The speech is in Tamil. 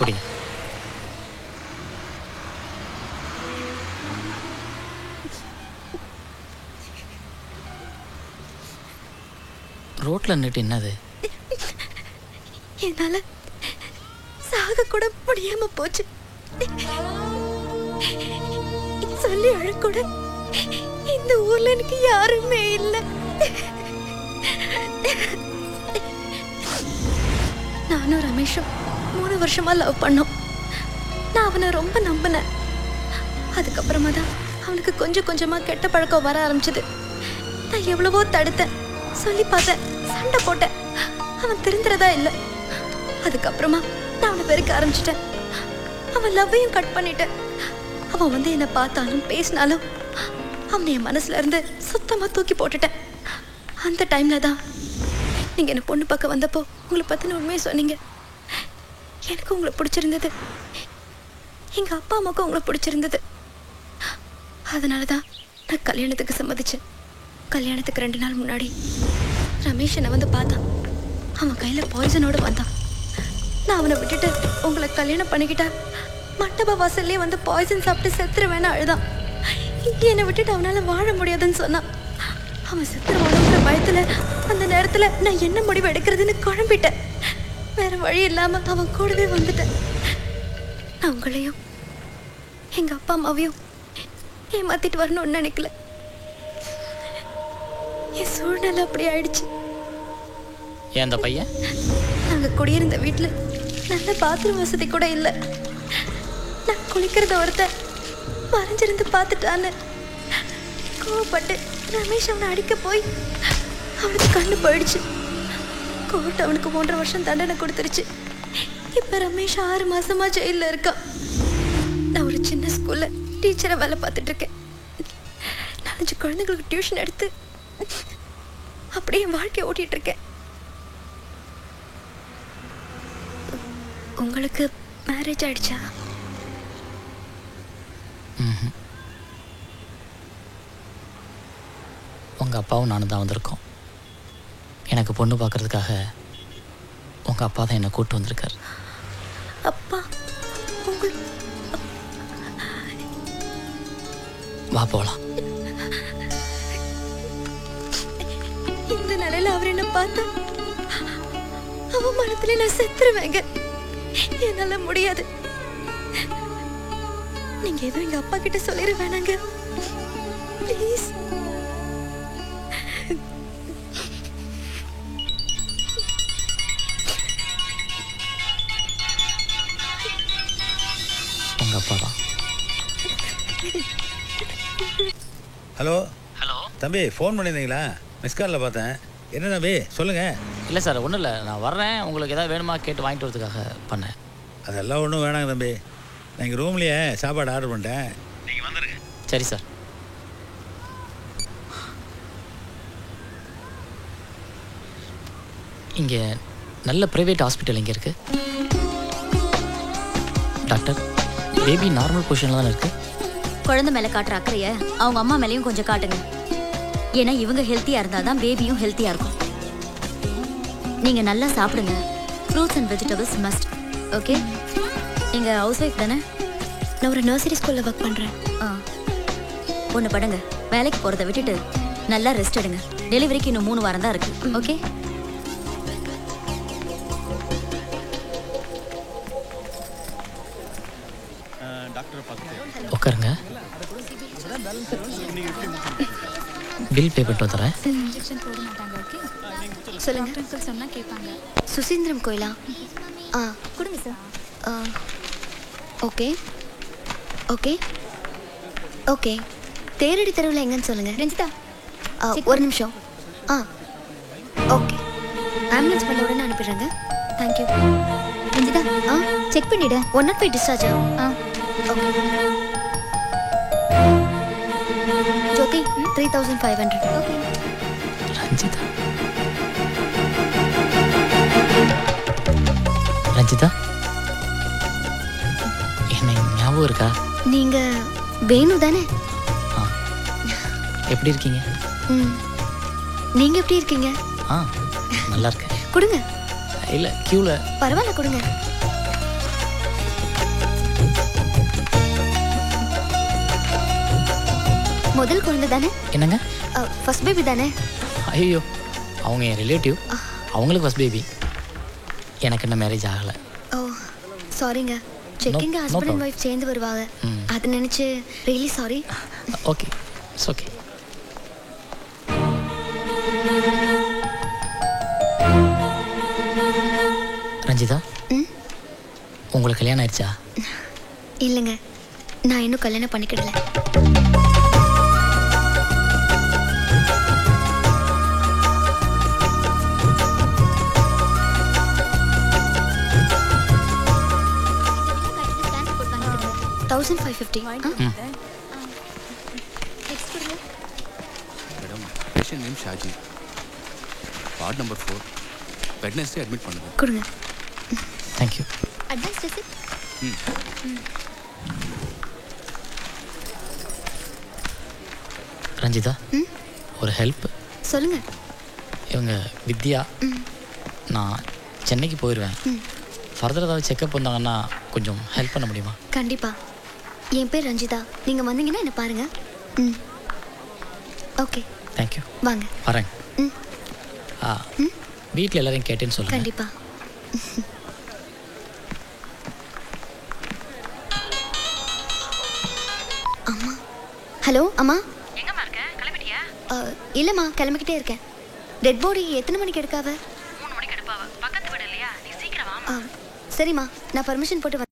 குடிங்க. ரோட்ல நின்று என்னது? என்னால சாக கூட முடியாம போச்சு. சொல்லி அழக்கூட இந்த ஊர்ல எனக்கு யாருமே இல்லை. நானும் ரமேஷும் 3 வருஷமா லவ் பண்ணோம். நான் அவனை ரொம்ப நம்பினேன். அதுக்கப்புறமா தான் அவனுக்கு கொஞ்சம் கொஞ்சமா கெட்ட பழக்கம் வர ஆரம்பிச்சது. நான் எவ்வளவோ தடுத்தேன், சொல்லி பார்த்தேன், சண்டை போட்டேன். அவன் திருந்துறதா இல்லை. அதுக்கப்புறமா நான் அவனை வெறுக்க ஆரம்பிச்சிட்டேன். அவன் லவ்வையும் கட் பண்ணிட்டேன். அவன் வந்து என்னை பார்த்தாலும் பேசினாலும் அவனை என் மனசுல இருந்து சுத்தமா தூக்கி போட்டுட்டேன். அந்த டைம்ல தான் நீங்க என்ன பொண்ணு பார்க்க வந்தப்போ உங்களை பத்தின உண்மையை சொன்னீங்க. எனக்கு உங்களை பிடிச்சிருந்தது, எங்க அப்பா அம்மாவுக்கும் உங்களை பிடிச்சிருந்தது. அதனாலதான் நான் கல்யாணத்துக்கு சம்மதிச்சேன். கல்யாணத்துக்கு 2 நாள் முன்னாடி ரமேஷ் என்னை வந்து பார்த்தான். அவன் கையில பாய்சனோடு வந்தான். நான் அவனை விட்டுட்டு உங்களை கல்யாணம் பண்ணிக்கிட்டா மண்டப வாசல்லே வந்து பாய்சன் சாப்பிட்டு செத்துருவேன்னு அழுதான். என்னை விட்டுட்டு அவனால வாழ முடியாதுன்னு சொன்னான். அவன் செத்துருவானுங்கிற பயத்துல அந்த நேரத்துல நான் என்ன முடிவு எடுக்கிறதுன்னு குழம்பிட்டேன். வேற வழி இல்லாம அவன் கூடவே வந்துட்டேன். நான் உங்களையும் எங்க அப்பா அம்மாவையும் ஏமாத்திட்டு வரணும்னு நினைக்கல. என் சூழ்நிலை அப்படி ஆயிடுச்சு. ஏன் அந்த பையன்? நாங்க குடியிருந்த வீட்டுல நல்ல பாத்ரூம் வசதி கூட இல்லை. நான் குளிக்கிறத ஒருத்த மறைஞ்சிருந்து பார்த்துட்டான்னு கோவப்பட்டு ரமேஷ் அவனை அடிக்க போய் அவனுக்கு கண்ணு போயிடுச்சு. கோர்ட் அவனுக்கு 3 வருஷம் தண்டனை கொடுத்துருச்சு. இப்ப ரமேஷ் 6 மாசமா ஜெயில இருக்கான். நான் ஒரு சின்ன ஸ்கூல்ல டீச்சரா வேலை பார்த்துட்டு இருக்கேன். 4 குழந்தைங்களுக்கு டியூஷன் எடுத்து அப்படியே வாழ்க்கையை ஓட்டிட்டு இருக்கேன். உங்களுக்கு மேரேஜ் ஆயிடுச்சா? உங்க அப்பாவும் நானும் தான் வந்திருக்கோம். எனக்கு பொண்ணு பார்க்கறதுக்காக உங்க அப்பா தான் என்னை கூப்பிட்டு வந்திருக்காரு. அப்பா வா போலாம். இந்த நிலையில அவர் என்ன பார்த்தா அவமானத்துல நான் செத்துருவேங்க. என்னால முடியாது. நீங்க எதுவும் எங்க அப்பா கிட்ட சொல்லிட வேணாங்க ப்ளீஸ். உங்க அப்பா தான். ஹலோ ஹலோ தம்பி, ஃபோன் பண்ணியிருந்தீங்களா? மிஸ் காலில் பார்த்தேன். என்ன தம்பி சொல்லுங்கள். இல்லை சார், ஒன்றும் இல்லை. நான் வர்றேன், உங்களுக்கு எதாவது வேணுமா கேட்டு வாங்கிட்டு வரதுக்காக பண்ணேன். அதெல்லாம் ஒன்றும் வேணாங்க தம்பி. நான் எங்கள் ரூம்லேயே சாப்பாடு ஆர்டர் பண்ணிட்டேன், நீங்கள் வந்துடுங்க. சரி சார். இங்கே நல்ல ப்ரைவேட் ஹாஸ்பிட்டல் இங்கே இருக்குது. டாக்டர், பேபி நார்மல் பொசிஷனில் தானே இருக்குது. குழந்தை மேலே காட்டுற அக்கறையை அவங்க அம்மா மேலேயும் கொஞ்சம் காட்டுங்க. ஏன்னா இவங்க ஹெல்த்தியாக இருந்தால் தான் பேபியும் ஹெல்த்தியாக இருக்கும். நீங்கள் நல்லா சாப்பிடுங்க. Fruits and vegetables must. Okay? நீங்கள் ஹவுஸ் ஒய்ஃப் தானே? நான் ஒரு நர்சரி ஸ்கூலில் ஒர்க் பண்ணுறேன். ஒன்று படுங்க. வேலைக்கு போகிறத விட்டுட்டு நல்லா ரெஸ்ட் எடுங்க. டெலிவரிக்கு இன்னும் 3 வாரம் தான் இருக்குது. ஓகே? உட்காருங்க. பில் பே பண்ணிட்டு வந்துடுறேன். சொல்லுங்க. சொன்னால் கேட்பாங்க. சுசீந்திரம் கோயிலா? கொடுங்க சார். Okay okay okay. தேரடி தெருவில் எங்கன்னு சொல்லுங்க. ரஞ்சிதா, ஒரு நிமிஷம். ஓகே. ஆம்புலன்ஸ் பண்ண உடனே அனுப்பிடுறேங்க. தேங்க்யூ. ரஞ்சிதா, செக் பண்ணிவிடு. 105 டிஸ்சார்ஜ் ஆகும். ஓகே. ஜோதி 3500. ஓகே. ரஞ்சிதா, ரஞ்சிதா, என்ன ஞாபகம் இருக்கா? நீங்க வேணு தானே? எப்படி இருக்கீங்க? நீங்க எப்படி இருக்கீங்க? நல்லா இருக்கேன். கொடுங்க. இல்லை, கியூவில். பரவாயில்ல, கொடுங்க. முதல் குழந்தை தானே? என்னங்க? ஃபர்ஸ்ட் பேபி தானே? ஐயோ, அவங்க என் ரிலேட்டிவ். அவங்களுக்கு ஃபர்ஸ்ட் பேபி. எனக்கு இன்னும் மேரேஜ் ஆகலை. ஓ சாரிங்க. செக்கிங்க no husband and problem. Wife சேர்ந்து வருவாங்க. அது நினைச்சு really sorry. Okay, it's okay. Ranjitha, உங்களுக்கு கல்யாணம் ஆயிடுச்சா? இல்லைங்க, நான் இன்னும் கல்யாணம் பண்ணிக்கிடல. $1550. Madam, patient name Shaji, ward number 4, Wednesday admit பண்ணுங்க. கொடுங்க. தேங்க்யூ. Advance receipt. ரஞ்சிதா, ஒரு ஹெல்ப். சொல்லுங்க. இவங்க வித்யா, நான் சென்னைக்கு போயிடுவேன். ஃபர்தர் ஏதாவது செக்கப் வந்தாங்கன்னா கொஞ்சம் ஹெல்ப் பண்ண முடியுமா? கண்டிப்பா. என் பேர் ரஞ்சிதா. நீங்கள் வந்தீங்கன்னா என்ன பாருங்க. Okay, thank you. வாங்க. வரேன். வீட்டில் எல்லாரையும் கேட்டேன்னு சொல்லுங்கள். கண்டிப்பா. அம்மா. ஹலோ அம்மா. எங்கம்மா இருக்க? கிளம்பிட்டியா? இல்லைம்மா, கிளம்பிக்கிட்டே இருக்கேன். டெட் பாடி எத்தனை மணிக்கு எடுக்காவ? 3 மணிக்கு எடுப்பாவ. பக்கத்து வீடு இல்லையா? நீ சீக்கிரம் வாமா. சரிம்மா, நான் பர்மிஷன் போட்டு